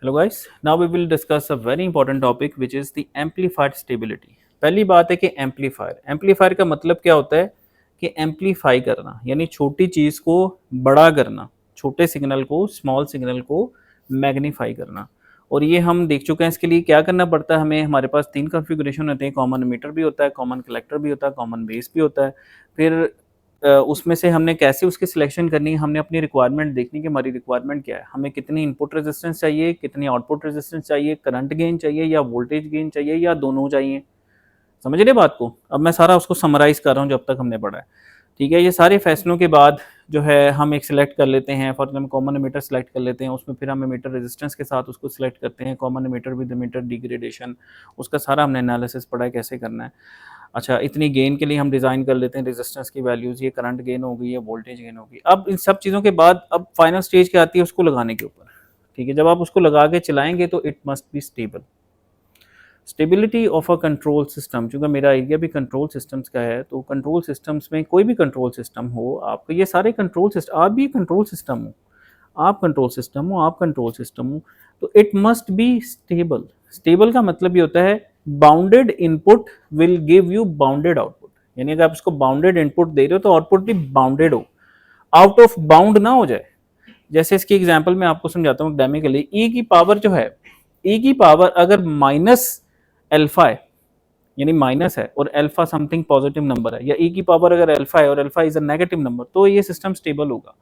Hello guys, now we will discuss a very important topic which is the amplified stability. पहली बात है कि amplifier का मतलब क्या होता है कि एम्पलीफाई करना यानी छोटी चीज़ को बड़ा करना, छोटे सिग्नल को स्मॉल सिग्नल को मैग्नीफाई करना। और ये हम देख चुके हैं। इसके लिए क्या करना पड़ता है हमें, हमारे पास 3 कॉन्फ़िगरेशन होते हैं, कॉमन एमिटर भी होता है, कॉमन कलेक्टर भी होता है, कॉमन बेस भी होता है। फिर उसमें से हमने कैसे उसकी सिलेक्शन करनी है, हमने अपनी रिक्वायरमेंट देखनी कि हमारी रिक्वायरमेंट क्या है, हमें कितनी इनपुट रेजिस्टेंस चाहिए, कितनी आउटपुट रेजिस्टेंस चाहिए, करंट गेन चाहिए या वोल्टेज गेन चाहिए या दोनों चाहिए। समझ रहे बात को? अब मैं सारा उसको समराइज कर रहा हूँ जब तक हमने पढ़ा है। ठीक है, ये सारे फैसलों के बाद जो है हम एक सिलेक्ट कर लेते हैं। For example common emitter select कर लेते हैं, उसमें फिर हम एमिटर रेजिस्टेंस के साथ उसको सिलेक्ट करते हैं। Common emitter with emitter degradation, उसका सारा हमने एनालिसिस पढ़ा है कैसे करना है। अच्छा, इतनी गेन के लिए हम डिज़ाइन कर लेते हैं रेजिस्टेंस की वैल्यूज़, ये करंट गेन होगी, ये वोल्टेज गेन होगी। अब इन सब चीज़ों के बाद अब फाइनल स्टेज क्या आती है, उसको लगाने के ऊपर। ठीक है, जब आप उसको लगा के चलाएंगे तो it must be stable. Stability of a control system, चूँकि मेरा एरिया भी कंट्रोल सिस्टम्स का है, तो कंट्रोल सिस्टम्स में कोई भी कंट्रोल सिस्टम हो, आपको ये सारे कंट्रोल सिस्टम, आप भी कंट्रोल सिस्टम हो, आप कंट्रोल सिस्टम हो, आप कंट्रोल सिस्टम हो, तो it must be stable. Stable का मतलब ये होता है bounded input will give you bounded output. यानी अगर आप इसको बाउंडेड इनपुट दे रहे हो तो आउटपुट भी बाउंडेड हो, आउट ऑफ बाउंड ना हो जाए। जैसे इसकी एग्जांपल मैं आपको समझाता हूँ डायमेटिकली। ई की पावर जो है, ई की पावर अगर माइनस एल्फा है, यानी माइनस है और अल्फा समथिंग पॉजिटिव नंबर है, या ई की पावर अगर अल्फा है और alpha is a negative number, तो ये सिस्टम स्टेबल होगा।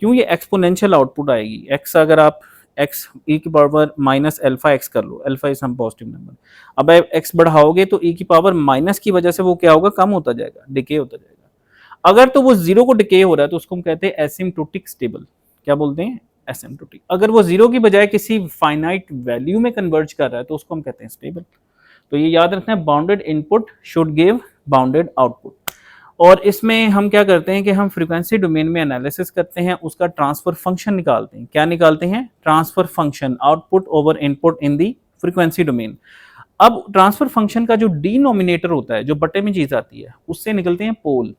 क्यों? ये एक्सपोनेंशियल आउटपुट आएगी। एक्स अगर आप एक्स ई की पावर माइनस अल्फा एक्स कर लो, alpha is some positive number, अब आप एक्स बढ़ाओगे तो ई की पावर माइनस की वजह से वो क्या होगा, कम होता जाएगा, डिके होता जाएगा। अगर तो वो जीरो को डिके हो रहा है तो उसको हम कहते हैं एसिम्प्टोटिक स्टेबल। क्या बोलते हैं? एसिम्प्टोटिक। अगर वो जीरो की बजाय किसी फाइनाइट वैल्यू में कन्वर्ज कर रहा है तो उसको हम कहते हैं स्टेबल। तो ये याद रखना है, bounded input should give bounded output. और इसमें हम क्या करते हैं कि हम फ्रीक्वेंसी डोमेन में एनालिसिस करते हैं, उसका ट्रांसफर फंक्शन निकालते हैं। क्या निकालते हैं? Transfer function, output over input in the frequency domain. अब ट्रांसफर फंक्शन का जो डिनोमिनेटर होता है, जो बटे में चीज आती है, उससे निकलते हैं पोल।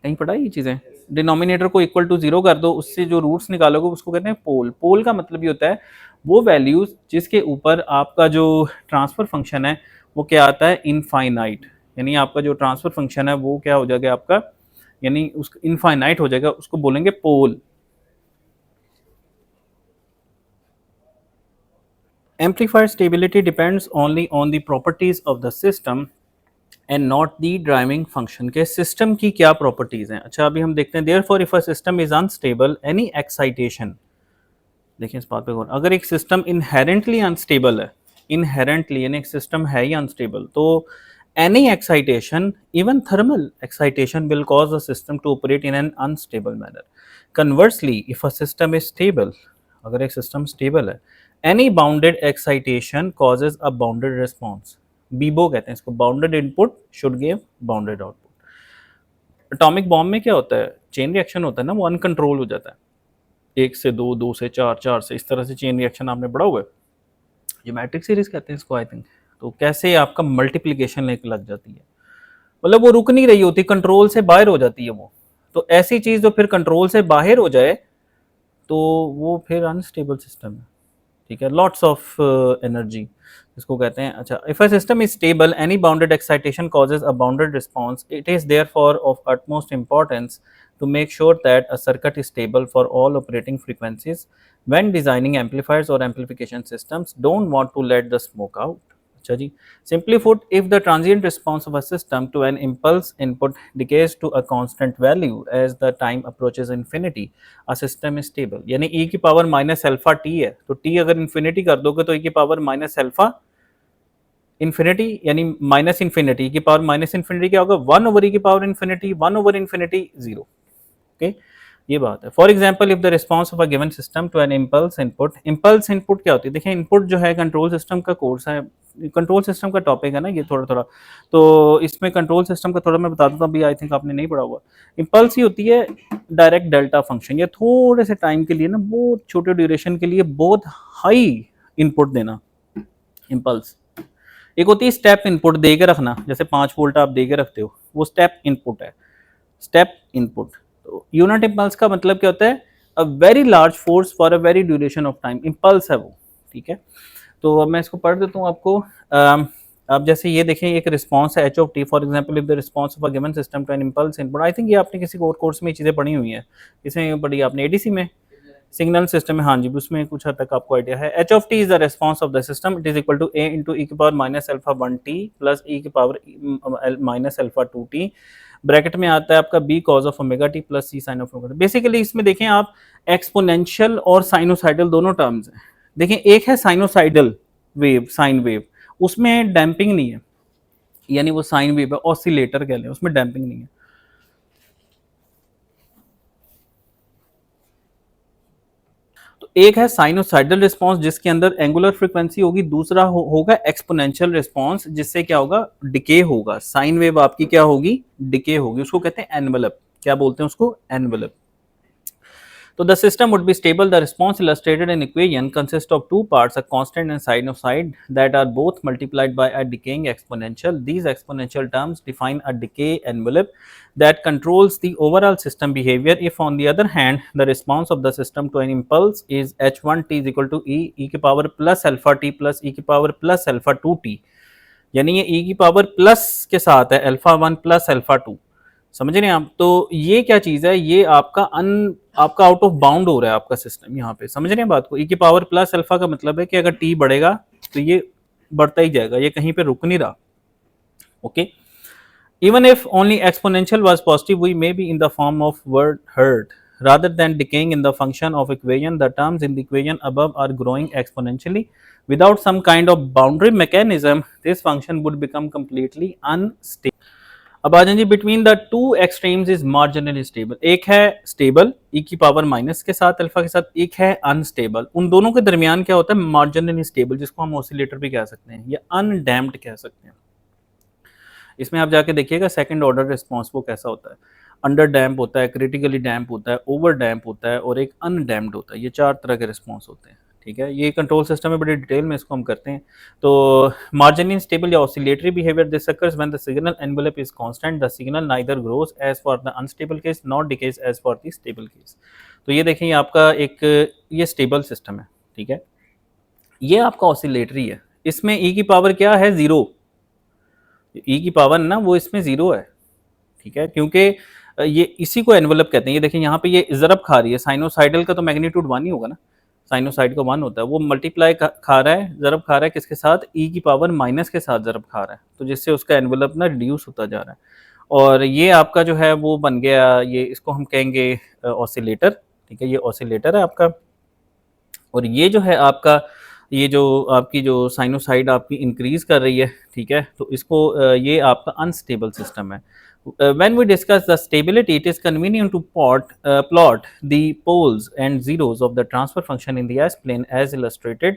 कहीं पढ़ा है ये चीजें? डिनोमिनेटर को इक्वल टू जीरो कर दो, उससे जो रूट्स निकालोगे उसको कहते हैं पोल। पोल का मतलब ये होता है वो वैल्यूज जिसके ऊपर आपका जो ट्रांसफर फंक्शन है वो क्या आता है, इनफाइनाइट। यानी आपका जो ट्रांसफर फंक्शन है वो क्या हो जाएगा आपका, यानी उस इनफाइनाइट हो जाएगा, उसको बोलेंगे pole. Amplifier stability depends only on the properties of the system and not the driving function. के सिस्टम की क्या प्रॉपर्टीज हैं। अच्छा, अभी हम देखते हैं there for if a system is unstable any excitation. देखिए इस बात पे गौर, अगर एक सिस्टम इनहेरेंटली अनस्टेबल है, इनहेरेंटली यानी एक सिस्टम है ही अनस्टेबल, तो any excitation even thermal excitation will cause the system to operate in an unstable manner. Conversely if a system is stable, अगर एक सिस्टम स्टेबल है, any bounded excitation causes a bounded response. Vivo कहते हैं इसको, bounded input should give bounded output. Atomic bomb में क्या होता है, चेन रिएक्शन होता है ना, वो अनकंट्रोल हो जाता है। एक से दो, दो से चार, चार से, इस तरह से चेन रिएक्शन आपने पढ़ा हुआ है, ज्योमेट्रिक सीरीज कहते हैं इसको आई थिंक। तो कैसे आपका मल्टीप्लिकेशन एक लग जाती है, मतलब वो रुक नहीं रही होती, कंट्रोल से बाहर हो जाती है वो। तो ऐसी चीज जो फिर कंट्रोल से बाहर हो जाए तो वो फिर अनस्टेबल सिस्टम है। ठीक है, लॉट्स ऑफ एनर्जी इसको कहते हैं। अच्छा, if a system is stable any bounded excitation causes a bounded response, it is therefore of utmost importance to make sure that a circuit is stable for all operating frequencies. When designing amplifiers or amplification systems, don't want to let the smoke out. अच्छा जी, simply put, if the transient response of a system to an impulse input decays to a constant value as the time approaches infinity, a system is stable। यानी e की power minus alpha T है, तो t अगर infinity कर दोगे तो e की power minus alpha infinity, यानी माइनस इन्फिनिटी की पावर माइनस इन्फिनिटी क्या होगा, वन ओवर ई की power infinity, one over infinity zero. Okay, ये बात है। For example if the response of a given system to an impulse input, impulse input क्या होती है, देखिए इनपुट जो है कंट्रोल सिस्टम का कोर्स है, कंट्रोल सिस्टम का टॉपिक है ना ये थोड़ा थोड़ा, तो इसमें कंट्रोल सिस्टम का थोड़ा मैं बता दूँ, अभी आई थिंक आपने नहीं पढ़ा हुआ। इम्पल्स ही होती है डायरेक्ट डेल्टा फंक्शन, ये थोड़े से टाइम के लिए ना, बहुत छोटे ड्यूरेशन के लिए बहुत हाई इनपुट देना, इम्पल्स। एक होती है स्टेप इनपुट दे के रखना, जैसे 5 वोल्ट आप दे के रखते हो, वो स्टेप इनपुट है, स्टेप इनपुट। तो यूनिट इम्पल्स का मतलब क्या होता है, a very large force for a very duration of time. Impulse है वो, ठीक है। तो अब मैं इसको पढ़ देता हूँ आपको। अब जैसे ये देखें, एक रिस्पॉन्स है H of T, for example if the response of a given system to an impulse input. I think ये आपने किसी और कोर्स में ये चीज़ें पढ़ी हुई हैं। इसमें पढ़ी आपने एडीसी में, सिग्नल सिस्टम में, हाँ जी, उसमें कुछ हद तक आपको आइडिया है। H of T is the response of the system, it is equal to A into e की power minus alpha 1t plus e की power minus alpha 2t, bracket में आता है आपका B cos of omega t plus C sine of omega. Basically इसमें देखें आप, exponential और साइनोसाइडल दोनों टर्म्स हैं। देखें, एक है साइनोसाइडल वेव, साइन वेव, उसमें डैम्पिंग नहीं है, यानी वो साइन वेव है, ऑसिलेटर कह लें, उसमें डैम्पिंग नहीं है। तो एक है साइनोसाइडल रिस्पांस जिसके अंदर एंगुलर फ्रीक्वेंसी होगी, दूसरा होगा एक्सपोनेंशियल रिस्पांस जिससे क्या होगा, डिके होगा। साइन वेव आपकी क्या होगी, डिके होगी, उसको कहते हैं एनवलप। क्या बोलते हैं उसको, envelope. So the system would be stable. The response illustrated in equation consists of two parts, a constant and sinusoid, that are both multiplied by a decaying exponential. These exponential terms define a decay envelope that controls the overall system behavior. If on the other hand, the response of the system to an impulse is h1t is equal to e की power plus alpha t plus e की power plus alpha 2t, यानी ये e की power plus के साथ है alpha 1 plus alpha 2, समझ रहे हैं आप। तो ये क्या चीज है, ये आपका आउट ऑफ बाउंड हो रहा है आपका सिस्टम यहाँ पे, समझ रहे हैं बात को। ई की पावर प्लस अल्फा का मतलब है कि अगर टी बढ़ेगा तो ये बढ़ता ही जाएगा, ये कहीं पे रुक नहीं रहा। Okay, even if only exponential was positive, we may be in the form of word herd rather than decaying in the function of equation. The terms in the equation above are growing exponentially. Without some kind of boundary mechanism, this function would become completely unstable. अब आ जाए जी, between the two extremes is marginally stable. एक है stable ई की power minus के साथ alpha के साथ, एक है अनस्टेबल। उन दोनों के दरमियान क्या होता है, मार्जिनली स्टेबल, जिसको हम ऑसिलेटर भी कह सकते हैं या अनडैम्प्ड कह सकते हैं। इसमें आप जाके देखिएगा सेकंड ऑर्डर रिस्पॉन्स वो कैसा होता है, अंडर डैम्प होता है, क्रिटिकली डैम्प होता है, ओवर डैम्प होता है और एक अनडैम्प्ड होता है। ये चार तरह के रिस्पॉन्स होते हैं, ठीक है। ये कंट्रोल सिस्टम में बड़ी डिटेल में इसको हम करते हैं। तो मार्जिनली स्टेबल या oscillatory behaviour this occurs when the signal envelope is constant, the signal neither grows as for the unstable case not decays as for the stable case. तो ये देखें, आपका एक ये स्टेबल सिस्टम है, ठीक है। ये आपका ऑसिलेटरी है, इसमें ई की पावर क्या है, जीरो। ई की पावर ना वो इसमें जीरो है, ठीक है, क्योंकि ये इसी को एनवेलप कहते हैं। ये देखिए यहाँ पे ये ज़रब खा रही है, साइनोसाइडल का तो मैग्नीट्यूड 1 ही होगा ना, साइनोसाइड का 1 होता है, वो मल्टीप्लाई खा रहा है, ज़रब खा रहा है किसके साथ, ई की पावर माइनस के साथ ज़रब खा रहा है, तो जिससे उसका एनवेलप ना रिड्यूस होता जा रहा है। और ये आपका जो है वो बन गया, ये इसको हम कहेंगे ऑसिलेटर, ठीक है, ये ऑसिलेटर है आपका। और ये जो है आपका, ये जो आपकी जो साइनोसाइड आपकी इंक्रीज कर रही है, ठीक है, तो इसको ये आपका अनस्टेबल सिस्टम है। When we discuss the stability, it is convenient to plot the poles and zeros of the transfer function in the S-plane as illustrated.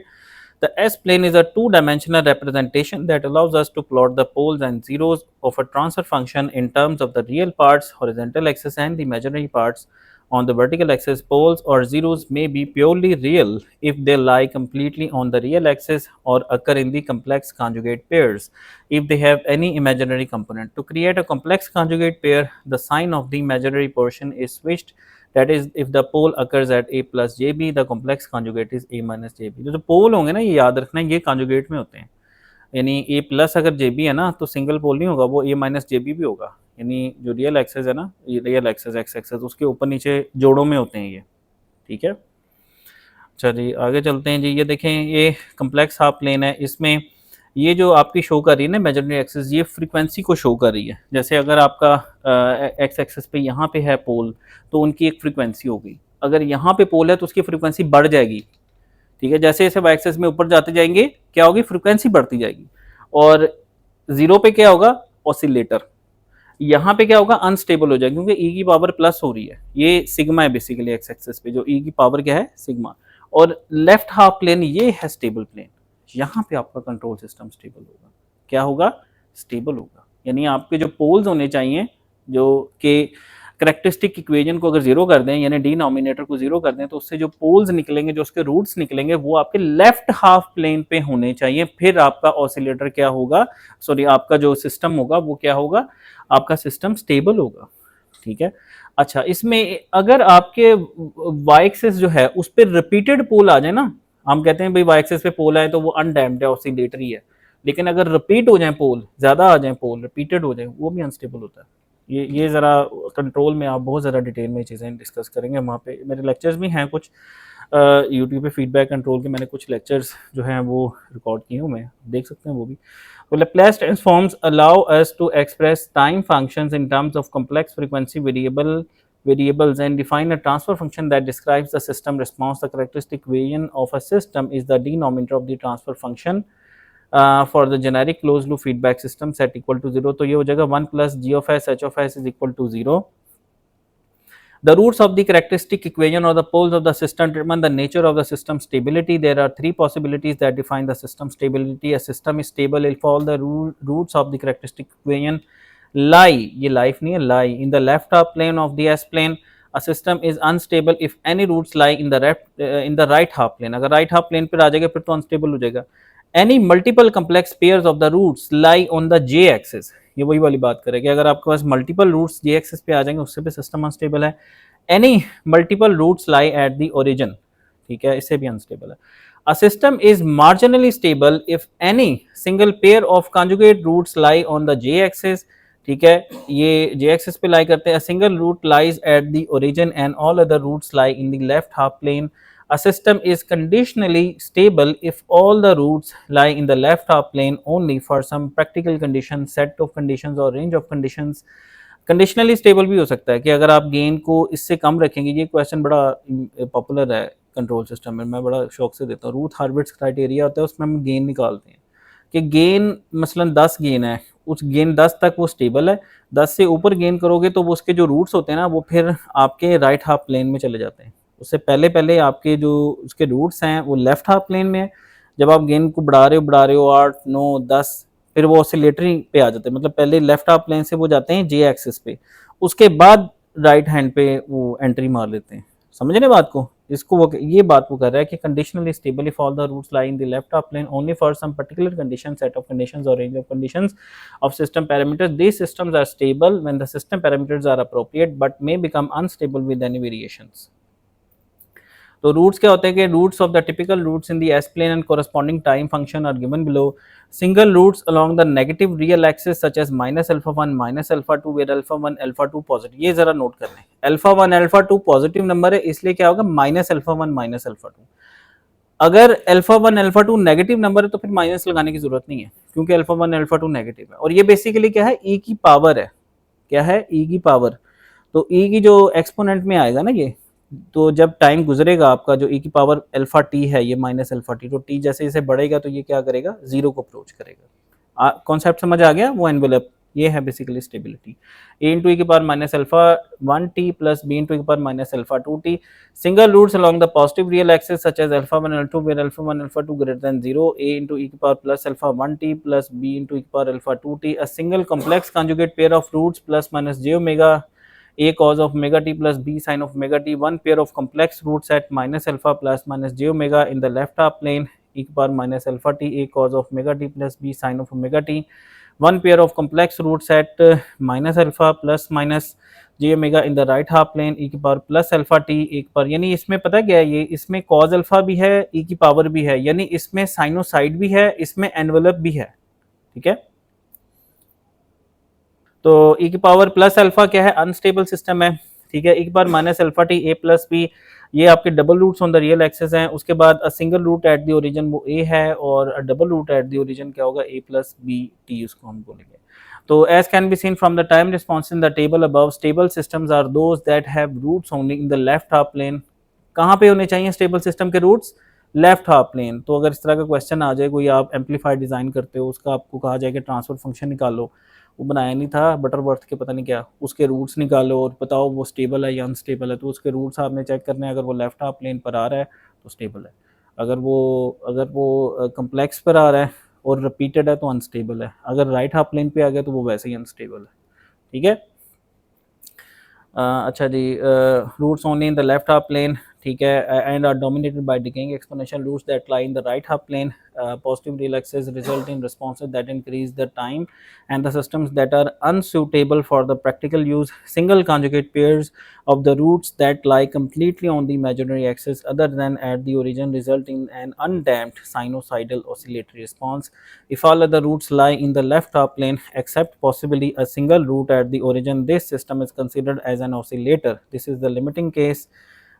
The S-plane is a two-dimensional representation that allows us to plot the poles and zeros of a transfer function in terms of the real parts, horizontal axis, and the imaginary parts on the vertical axis. Poles or zeros may be purely real if they lie completely on the real axis or occur in the complex conjugate pairs if they have any imaginary component. To create a complex conjugate pair, the sign of the imaginary portion is switched. That is, if the pole occurs at a plus jb, the complex conjugate is a minus jb. जो पोल होंगे ना, ये याद रखना, ये conjugate में होते हैं। यानी ए प्लस अगर जे बी है ना, तो सिंगल पोल नहीं होगा, वो ए माइनस जे बी भी होगा। यानी जो रियल एक्सेस है ना, ये रियल एक्सेस एक्स एक्सेस, उसके ऊपर नीचे जोड़ों में होते हैं ये, ठीक है। अच्छा जी, आगे चलते हैं जी। ये देखें, ये कम्प्लेक्स हाफ प्लेन है, इसमें ये जो आपकी शो कर रही है ना इमेजिनरी एक्सेस, ये फ्रीक्वेंसी को शो कर रही है। जैसे अगर आपका एक्स एक्सेस पे यहाँ पे है पोल, तो उनकी एक फ्रीक्वेंसी होगी। अगर यहाँ पे पोल है तो उसकी फ्रीक्वेंसी बढ़ जाएगी, ठीक है। जैसे जैसे वाई एक्सेस में ऊपर जाते जाएंगे, क्या होगी, फ्रीक्वेंसी बढ़ती जाएगी। और जीरो पे क्या होगा, ऑसिलेटर। यहाँ पे क्या होगा, अनस्टेबल हो जाएगा, क्योंकि ई की पावर प्लस हो रही है, ये सिग्मा है बेसिकली एक्स एक्सेस पे, जो ई की पावर क्या है, सिग्मा। और लेफ्ट हाफ प्लेन ये है स्टेबल प्लेन, यहाँ पे आपका कंट्रोल सिस्टम स्टेबल होगा। क्या होगा, स्टेबल होगा। यानी आपके जो पोल्स होने चाहिए, जो कि करेक्टरिस्टिक इक्वेशन को अगर जीरो कर दें, यानी डिनोमिनेटर को जीरो कर दें, तो उससे जो पोल्स निकलेंगे, जो उसके रूट्स निकलेंगे, वो आपके लेफ्ट हाफ प्लेन पे होने चाहिए। फिर आपका ऑसिलेटर क्या होगा, सॉरी, आपका जो सिस्टम होगा वो क्या होगा, आपका सिस्टम स्टेबल होगा, ठीक है। अच्छा, इसमें अगर आपके वाई एक्सिस जो है उस पर रिपीटेड पोल आ जाए ना, हम कहते हैं भाई वाई एक्सिस पे पोल आए तो वो अनडैम्प्ड है, ऑसिलेटरी है, लेकिन अगर रिपीट हो जाए पोल, ज़्यादा आ जाए पोल, रिपीटेड हो जाए, वो भी अनस्टेबल होता है। ये ज़रा कंट्रोल में आप बहुत ज़्यादा डिटेल में चीज़ें डिस्कस करेंगे, वहाँ पे मेरे लेक्चर्स भी हैं कुछ, यूट्यूब पे फीडबैक कंट्रोल के मैंने कुछ लेक्चर्स जो हैं वो रिकॉर्ड किए हुए हैं, देख सकते हैं वो भी। तो Laplace transforms allow us to express time functions in terms of complex frequency variables and define a transfer function that describes the system response. The characteristic equation of a system is the denominator of the transfer function for the generic closed loop feedback system set equal to 0. तो ये हो जाएगा 1 plus g of s h of s is equal to 0. The roots of the characteristic equation or the poles of the system determine the nature of the system stability. There are three possibilities that define the system stability. A system is stable if all the roots of the characteristic equation lie, ये life नहीं है, lie in the left half plane of the S plane. A system is unstable if any roots lie in the right half plane. अगर right half plane पे आ जाएगा फिर तो unstable हो जाएगा. Any multiple complex pairs of the roots lie on the J axis. ये वही वाली बात करें कि अगर आपके पास मल्टीपल रूट्स J एक्सिस पे आ जाएंगे उससे भी सिस्टम अनस्टेबल है. Any multiple roots lie at the origin, ठीक है, इससे भी अनस्टेबल है. A system is marginally stable if any single pair of conjugate roots lie on the J axis, ठीक है, ये J एक्सिस पे लाई करते हैं. Single root lies at the origin and all other roots lie in the left half plane. A system is conditionally stable if all the roots lie in the left half plane only for some practical conditions, set of conditions or range of conditions. Conditionally stable भी हो सकता है कि अगर आप gain को इससे कम रखेंगे, ये क्वेश्चन बड़ा पॉपुलर है कंट्रोल सिस्टम में, मैं बड़ा शौक से देता हूँ. रूथ हार्विट्स क्राइटेरिया होता है, उसमें हम गेन निकालते हैं कि गेन मसलन 10 गेन है, उस गेन 10 तक वो स्टेबल है, 10 से ऊपर गेन करोगे तो वो उसके जो रूट्स होते हैं ना वो फिर आपके राइट हाफ प्लेन में चले जाते हैं. उससे पहले पहले आपके जो उसके रूट्स हैं वो लेफ्ट हाफ प्लेन में है. जब आप गेन को बढ़ा रहे हो 8 9 10, फिर वो ऑसिलेटरी पे आ जाते हैं, मतलब पहले लेफ्ट हाफ प्लेन से वो जाते हैं जे एक्सिस पे, उसके बाद राइट हैंड पे वो एंट्री मार लेते हैं. समझ रहे बात को, इसको वो ये बात वो कर रहा है कि conditionally stable if all the roots lie in the left half plane only for some particular condition, set of conditions और range of conditions of system parameters. These systems are stable when the system parameters are appropriate but may become unstable with any variations. तो roots क्या होते हैं कि roots of the typical roots in the s plane and corresponding time function are given below. Single roots along the negative real axis such as minus alpha 1 minus alpha 2 where alpha 1 alpha 2 positive. ये जरा note कर लें, alpha 1 alpha 2 positive number है, इसलिए क्या होगा minus alpha 1 minus alpha 2. अगर alpha 1 alpha 2 negative number है तो फिर माइनस लगाने की जरूरत नहीं है क्योंकि अल्फा 1 अल्फा 2 नेगेटिव है. और ये बेसिकली क्या है, ई की पावर है. क्या है, ई की पावर. तो ई की जो एक्सपोनेंट में आएगा ना ये, तो जब टाइम गुजरेगा आपका, जो ई की पावर अल्फा टी है ये माइनस अल्फा टी, तो टी जैसे जैसे बढ़ेगा तो ये क्या करेगा, जीरो को अप्रोच करेगा. कॉन्सेप्ट समझ आ गया, वो एनवेलप, ये है basically stability. A into e की power minus alpha 1 t plus B into e की power minus alpha 2 t. Single roots along the positive real axis such as alpha 1 alpha 2 where alpha 1 alpha 2 greater than 0. A into e की power plus alpha 1 t plus b into e की power alpha 2 t. A single complex conjugate pair of roots plus minus j omega a cos of omega t plus b sin of omega t. One pair of complex roots at minus alpha plus minus j omega in the left half plane e की power minus alpha t a cos of omega t plus b sin of omega t. One pair of complex roots at minus alpha plus minus j omega in the right half plane e की power plus alpha T एक पर. यानी इसमें पता क्या है, ये इसमें कॉज अल्फा भी है, e की पावर भी है, यानी इसमें साइनोसाइड भी है, इसमें एनवेलप भी है. ठीक है, तो e की पावर प्लस अल्फा क्या है, अनस्टेबल सिस्टम है. ठीक है, e की power minus alpha t a plus b, ये आपके double roots on the real axis हैं. उसके बाद a single root at the origin वो a है, और a double root at the origin क्या होगा, a प्लस बी टी उसको हम बोलेंगे. तो as can be seen from the time response in the table above, stable systems are those that have roots only in the left half plane. कहाँ पे होने चाहिए स्टेबल सिस्टम के roots, left half plane. तो अगर इस तरह का क्वेश्चन आ जाए, कोई आप एम्पलीफायर डिज़ाइन करते हो, उसका आपको कहा जाए कि ट्रांसफर फंक्शन निकालो, वो बनाया नहीं था बटरवर्थ के पता नहीं क्या, उसके रूट्स निकालो और बताओ वो स्टेबल है या अनस्टेबल है. तो उसके रूट्स आपने चेक करने हैं, अगर वो लेफ्ट हाफ प्लेन पर आ रहा है तो स्टेबल है, अगर वो कम्प्लेक्स पर आ रहा है और रिपीटेड है तो अनस्टेबल है, अगर राइट हाफ प्लेन पे आ गया तो वो वैसे ही अनस्टेबल है. ठीक है, अच्छा जी, roots only in the left half plane. ठीक है, and are dominated by decaying exponential roots that lie in the right half plane. Positive real axis result in responses that increase the time, and the systems that are unsuitable for the practical use. Single conjugate pairs of the roots that lie completely on the imaginary axis other than at the origin result in an undamped sinusoidal oscillatory response. If all other roots lie in the left half plane except possibly a single root at the origin, this system is considered as an oscillator. This is the limiting case.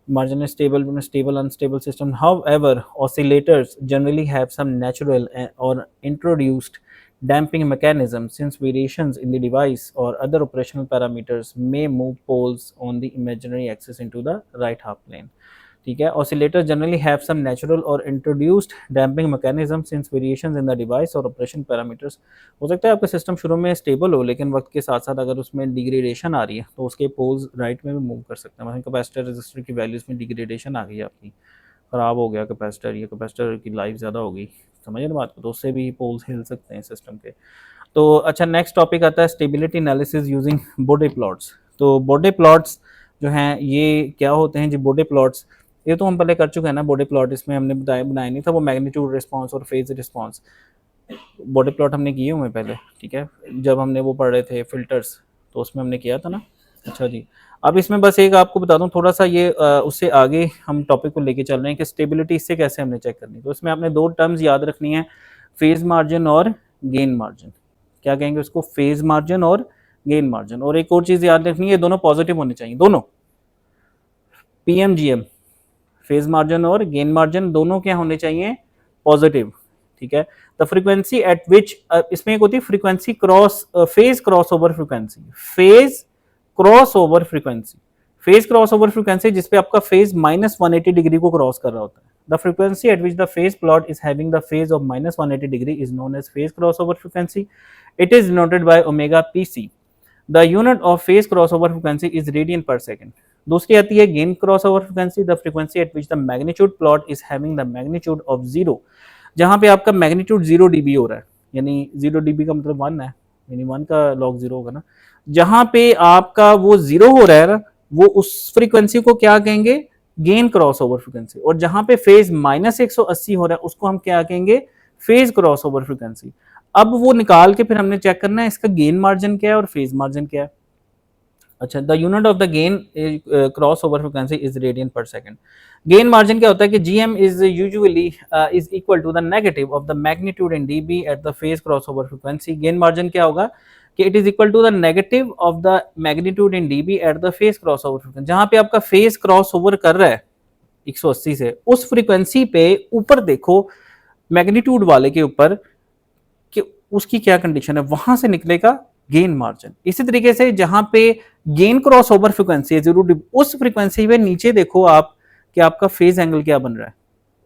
Marginally stable, stable, unstable system. However, oscillators generally have some natural or introduced damping mechanism, since variations in the device or other operational parameters may move poles on the imaginary axis into the right half plane. ठीक है, oscillators generally have some natural or introduced damping mechanism since variations in the device और operation parameters. हो सकता है आपका system शुरू में stable हो, लेकिन वक्त के साथ साथ अगर उसमें डिग्रेडेशन आ रही है तो उसके पोल्स राइट में भी मूव कर सकते हैं. मतलब कैपेसिटर रेजिस्टर की वैल्यूज में डिग्रेडेशन आ गई, आपकी ख़राब हो गया कैपेसिटर, ये कैपेसिटर की लाइफ ज़्यादा हो गई, समझ ना बात को, तो उससे भी पोल्स हिल सकते हैं सिस्टम के. तो अच्छा, नेक्स्ट टॉपिक आता है स्टेबिलिटी एनालिसिस यूजिंग बोडे प्लॉट्स. तो बोडे प्लॉट्स जो हैं ये क्या होते हैं जी? बोडे प्लॉट्स ये तो हम पहले कर चुके हैं ना. बॉडी प्लॉट इसमें हमने बनाया नहीं था, वो मैग्नीट्यूड रिस्पांस और फेज रिस्पांस बॉडी प्लॉट हमने किए हुए पहले, ठीक है, जब हमने वो पढ़ रहे थे फिल्टर्स, तो उसमें हमने किया था ना. अच्छा जी, अब इसमें बस एक आपको बता दूं थोड़ा सा ये उससे आगे हम टॉपिक को लेके चल रहे हैं कि स्टेबिलिटी इससे कैसे हमने चेक करनी. तो इसमें आपने दो टर्म्स याद रखनी है, फेज मार्जिन और गेन मार्जिन. क्या कहेंगे उसको? फेज मार्जिन और गेन मार्जिन. और एक और चीज़ याद रखनी है, दोनों पॉजिटिव होने चाहिए, दोनों PMGM फेज मार्जिन और गेन मार्जिन दोनों क्या होने चाहिए? पॉजिटिव. ठीक है. द फ्रीक्वेंसी एट विच, इसमें एक होती है frequency cross, phase cross over frequency, phase cross over frequency, phase cross over frequency जिसपे आपका फेज -180 डिग्री को क्रॉस कर रहा होता है. The frequency at which the phase plot is having the phase of -180 degree is known as phase cross over frequency. It is denoted by omega PC. The unit of phase cross over frequency is radian per second. दूसरी आती है gain cross over frequency, the frequency at which the magnitude plot is having the magnitude of 0, जहां पे आपका magnitude 0 dB हो रहा है, यानी 0 dB का मतलब 1 है, यानी 1 का log 0 होगा ना. जहां पे आपका वो 0 हो रहा है ना, वो उस फ्रीक्वेंसी को क्या कहेंगे? Gain cross over frequency. और जहां पे फेज -180 हो रहा है उसको हम क्या कहेंगे? Phase cross over frequency. अब वो निकाल के फिर हमने चेक करना है इसका गेन मार्जिन क्या है और फेज मार्जिन क्या है. अच्छा, the unit of the gain cross over frequency is radian per second. Gain margin क्या होता है कि GM is usually is equal to the negative of the magnitude in dB at the phase cross over frequency. Gain margin क्या होगा कि it is equal to the negative of the magnitude in dB at the phase cross over frequency. जहां पे आपका phase cross over कर रहा है 180 से, उस फ्रीक्वेंसी पे ऊपर देखो मैग्नीट्यूड वाले के ऊपर कि उसकी क्या कंडीशन है, वहां से निकलेगा गेन मार्जिन. इसी तरीके से जहां पे गेन क्रॉस ओवर फ्रीक्वेंसी है जरूर, उस फ्रीक्वेंसी पे नीचे देखो आप कि आपका फेज एंगल क्या बन रहा है,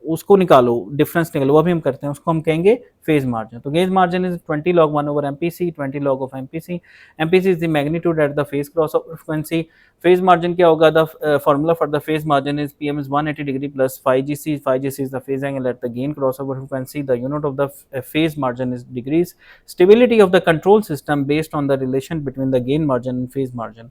उसको निकालो, डिफरेंस निकालो, वो भी हम करते हैं, उसको हम कहेंगे फेज मार्जिन. तो gain margin is 20 log 1 over MPC, 20 log of MPC. MPC is the magnitude at the phase cross over frequency. Phase margin क्या होगा? The formula for the phase margin is PM is 180 degree plus 5GC. 5GC is the phase angle at the gain crossover frequency. The unit of the phase margin is degrees. Stability of the control system based on the relation between the gain margin and phase margin.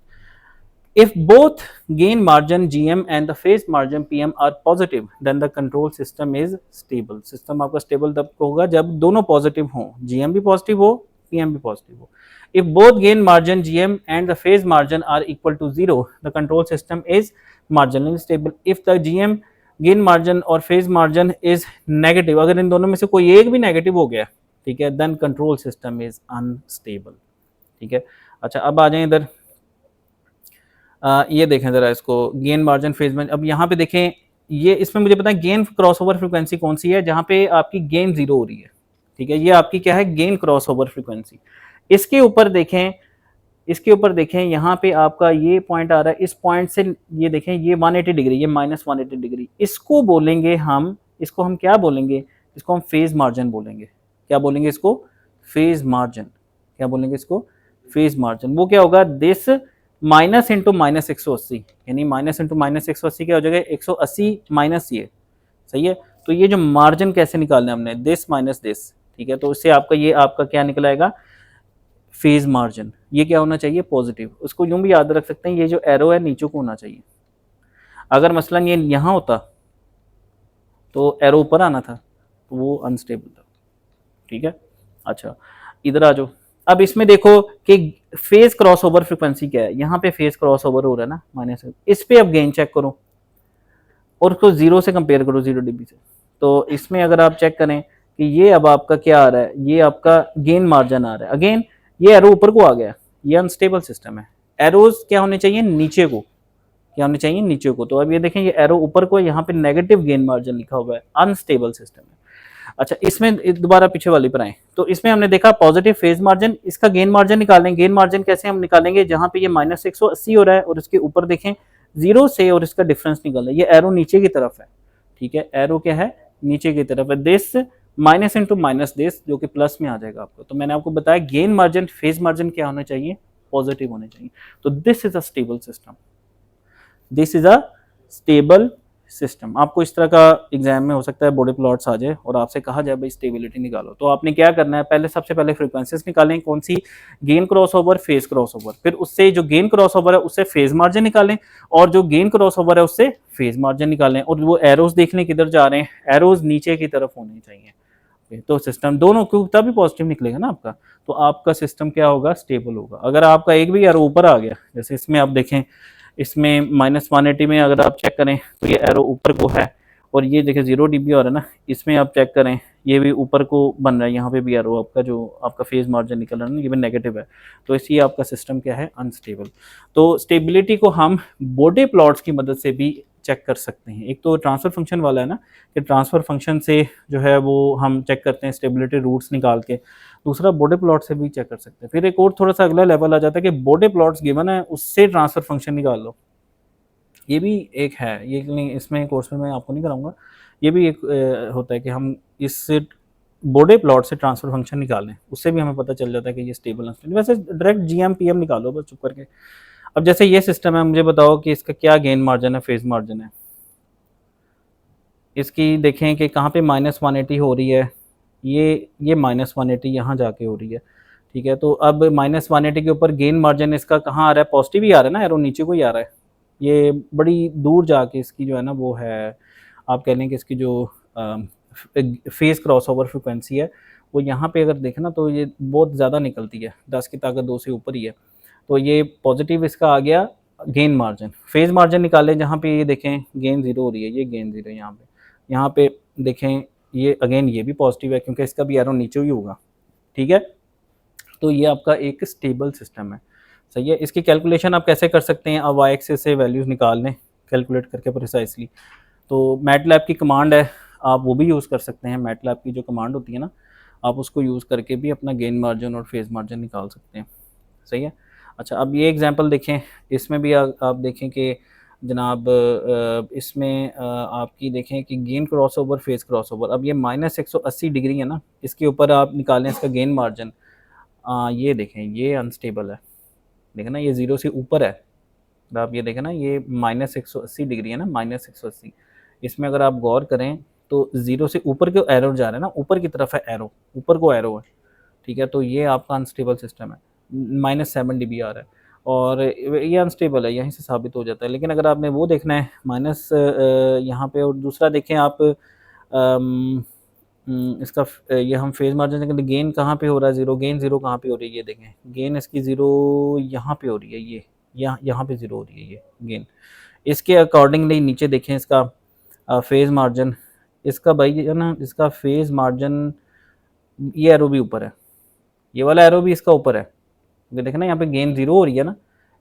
If both gain margin GM and the phase margin PM are positive, then the control system is stable. System आपका stable तब होगा जब दोनों positive हों, GM भी positive हो, PM भी positive हो. If both gain margin GM and the phase margin are equal to 0, the control system is marginally stable. If the GM gain margin और phase margin is negative, अगर इन दोनों में से कोई एक भी negative हो गया, ठीक है, then control system is unstable. ठीक है. अच्छा, अब आ जाए इधर, ये देखें ज़रा इसको, गेन मार्जिन फेज में. अब यहाँ पे देखें, ये इसमें मुझे पता है गेन क्रॉस ओवर फ्रीक्वेंसी कौन सी है, जहाँ पे आपकी गेन 0 हो रही है. ठीक है, ये आपकी क्या है? Gain cross over frequency. इसके ऊपर देखें, इसके ऊपर देखें, यहाँ पे आपका ये पॉइंट आ रहा है, इस पॉइंट से ये देखें, ये 180 डिग्री, ये -180 डिग्री, इसको बोलेंगे हम, इसको हम क्या बोलेंगे? इसको हम फेज मार्जिन बोलेंगे. क्या बोलेंगे इसको? Phase margin. क्या बोलेंगे इसको? Phase margin. वो क्या होगा? दिस माइनस इंटू -180, यानी माइनस इंटू -180 क्या हो जाएगा? 180 माइनस ये. सही है. तो ये जो मार्जिन कैसे निकालना है हमने? This minus this. ठीक है, तो इससे आपका ये आपका क्या निकल आएगा? Phase margin. ये क्या होना चाहिए? पॉजिटिव. उसको यूं भी याद रख सकते हैं, ये जो एरो है नीचे को होना चाहिए. अगर मसलन ये यहाँ होता तो एरो ऊपर आना था, तो वो अनस्टेबल था। ठीक है, अच्छा इधर आ जाओ। अब इसमें देखो कि फेज क्रॉस ओवर फ्रिक्वेंसी क्या है, यहाँ पे फेज क्रॉस ओवर हो रहा है ना माइनस, इस पे अब गेन चेक करो और उसको जीरो से कंपेयर करो, 0 dB से। तो इसमें अगर आप चेक करें कि ये अब आपका क्या आ रहा है, ये आपका गेन मार्जिन आ रहा है। अगेन ये एरो ऊपर को आ गया, ये अनस्टेबल सिस्टम है। एरोज क्या होने चाहिए, नीचे को, क्या होने चाहिए, नीचे को। तो अब ये देखें, ये एरो ऊपर को, यहाँ पे नेगेटिव गेन मार्जिन लिखा हुआ है, अनस्टेबल सिस्टम है। अच्छा इसमें दोबारा पीछे वाली पर आए, तो इसमें हमने देखा पॉजिटिव फेज मार्जिन, इसका गेन मार्जिन निकालें। गेन मार्जिन कैसे हम निकालेंगे, जहां पे ये -180 हो रहा है और इसके ऊपर देखें जीरो से, और इसका डिफरेंस निकालना, ये एरो नीचे की तरफ है। ठीक है, एरो क्या है, नीचे की तरफ है। This minus into minus this, जो कि प्लस में आ जाएगा आपको। तो मैंने आपको बताया गेन मार्जिन, फेज मार्जिन क्या होना चाहिए, पॉजिटिव होने चाहिए। तो this is a stable system, this is a stable system. आपको इस तरह का एग्जाम में हो सकता है बॉडी प्लॉट्स आ जाए और आपसे कहा जाए भाई स्टेबिलिटी निकालो। तो आपने क्या करना है, पहले सबसे पहले फ्रीक्वेंसीज निकालें, कौन सी, gain cross over, phase cross over. फिर उससे जो गेन क्रॉस ओवर है उससे फेज मार्जिन निकालें, और जो गेन क्रॉस ओवर है उससे फेज मार्जिन निकालें। और वो एरोज देखने किधर जा रहे हैं, एरोज नीचे की तरफ होने चाहिए। तो सिस्टम दोनों क्यों, तभी पॉजिटिव निकलेगा ना आपका। तो आपका सिस्टम क्या होगा, स्टेबल होगा। अगर आपका एक भी एरो ऊपर आ गया, जैसे इसमें आप देखें, इसमें -180 में अगर आप चेक करें तो ये एरो ऊपर को है, और ये देखिए 0 dB हो रहा है ना, इसमें आप चेक करें ये भी ऊपर को बन रहा है, यहाँ पे भी एरो आपका जो आपका फेज मार्जिन निकल रहा है ना, ये भी नेगेटिव है। तो इसलिए आपका सिस्टम क्या है, अनस्टेबल। तो स्टेबिलिटी को हम बॉडी प्लॉट्स की मदद से भी चेक कर सकते हैं। एक तो ट्रांसफर फंक्शन वाला है ना, कि ट्रांसफर फंक्शन से जो है वो हम चेक करते हैं स्टेबिलिटी रूट्स निकाल के। दूसरा बॉडी प्लॉट से भी चेक कर सकते हैं। फिर एक और थोड़ा सा अगला लेवल आ जाता है कि बॉडी प्लॉट्स गिवन है उससे ट्रांसफर फंक्शन निकाल लो। ये भी एक है, ये नहीं इसमें कोर्स में मैं आपको नहीं कराऊंगा। ये भी एक होता है कि हम इससे बॉडी प्लॉट से ट्रांसफर फंक्शन निकालें, उससे भी हमें पता चल जाता है कि ये स्टेबल अनस्टेबल। वैसे डायरेक्ट जीएम पीएम निकालो बस चुप करके। अब जैसे ये सिस्टम है, मुझे बताओ कि इसका क्या गेन मार्जिन है, फेज मार्जिन है। इसकी देखें कि कहाँ पे -180 हो रही है, ये -180 यहाँ जाके हो रही है। ठीक है, तो अब -180 के ऊपर गेन मार्जिन इसका कहाँ आ रहा है, पॉजिटिव ही आ रहा है ना, एरो नीचे को ही आ रहा है। ये बड़ी दूर जाके इसकी जो है ना वो है, आप कह लें कि इसकी जो फेज क्रॉस ओवर फ्रिक्वेंसी है वो यहाँ पे अगर देखें ना तो ये बहुत ज़्यादा निकलती है, 10 की ताकत 2 से ऊपर ही है। तो ये पॉजिटिव इसका आ गया गेन मार्जिन। फेज मार्जिन निकालें, जहाँ पे ये देखें गेन 0 हो रही है, ये गेन 0 यहाँ पे देखें, ये अगेन ये भी पॉजिटिव है क्योंकि इसका भी एरो नीचे ही होगा। ठीक है, तो ये आपका एक स्टेबल सिस्टम है। सही है, इसकी कैलकुलेशन आप कैसे कर सकते हैं, अब वाई एक्सिस से वैल्यूज़ निकाल लें कैलकुलेट करके प्रिसाइसली। तो मैटलैब की कमांड है, आप वो भी यूज़ कर सकते हैं। मैटलैब की जो कमांड होती है ना, आप उसको यूज़ करके भी अपना गेन मार्जिन और फेज मार्जिन निकाल सकते हैं। सही है, अच्छा अब ये एग्जांपल देखें, इसमें भी आप देखें कि जनाब इसमें आपकी देखें कि gain cross over, phase cross over. अब ये -180 डिग्री है ना, इसके ऊपर आप निकालें इसका गेन मार्जिन। ये देखें, ये अनस्टेबल है, देखें ना ये 0 से ऊपर है। अब आप ये देखें ना, ये -180 डिग्री है ना, -180। इसमें अगर आप गौर करें तो 0 से ऊपर के एरो जा रहा है ना, ऊपर की तरफ है एरो, ऊपर को एरो है। ठीक है, तो ये आपका अनस्टेबल सिस्टम है। -7 dB आ रहा है और ये अनस्टेबल है, यहीं से साबित हो जाता है। लेकिन अगर आपने वो देखना है माइनस यहाँ पे, और दूसरा देखें आप इसका ये हम फेज मार्जिन देखें, गेन कहाँ पे हो रहा है, जीरो, गेन जीरो कहाँ पे हो रही है, ये देखें गेन इसकी जीरो यहाँ पे हो रही है, ये यहाँ पे जीरो हो रही है ये गेन। इसके अकॉर्डिंगली नीचे देखें इसका फेज मार्जिन, इसका भाई है ना, इसका फेज मार्जिन, ये एरो भी ऊपर है, ये वाला एरो भी इसका ऊपर है, क्योंकि देखें ना यहाँ पे गेन जीरो हो रही है ना।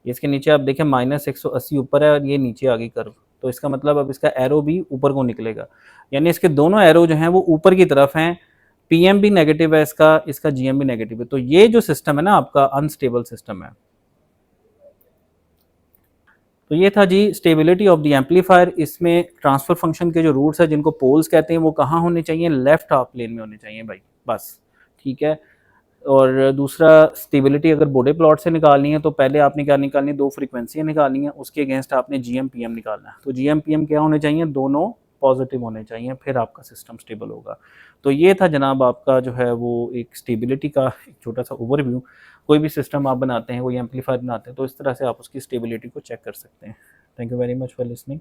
इसके नीचे आप देखें -180 ऊपर है और ये नीचे आ गई कर्व। तो इसका मतलब अब इसका एरो भी ऊपर को निकलेगा, यानी इसके दोनों एरो जो हैं वो ऊपर की तरफ हैं। पीएम भी नेगेटिव है इसका, इसका जीएम भी नेगेटिव है। तो ये जो सिस्टम है ना आपका अनस्टेबल सिस्टम है। तो ये था जी स्टेबिलिटी ऑफ द एम्पलीफायर। इसमें ट्रांसफर फंक्शन के जो रूट्स है जिनको पोल्स कहते हैं वो कहाँ होने चाहिए, लेफ्ट हाफ प्लेन में होने चाहिए भाई, बस। ठीक है, और दूसरा स्टेबिलिटी अगर बॉडी प्लॉट से निकालनी है तो पहले आपने क्या निकालनी है, दो फ्रीक्वेंसियाँ निकालनी है, उसके अगेंस्ट आपने जीएम पीएम निकालना है। तो जीएम पीएम क्या होने चाहिए, दोनों पॉजिटिव होने चाहिए, फिर आपका सिस्टम स्टेबल होगा। तो ये था जनाब आपका जो है वो एक स्टेबिलिटी का एक छोटा सा ओवरव्यू। कोई भी सिस्टम आप बनाते हैं, कोई एम्पलीफायर बनाते हैं, तो इस तरह से आप उसकी स्टेबिलिटी को चेक कर सकते हैं। Thank you very much for listening.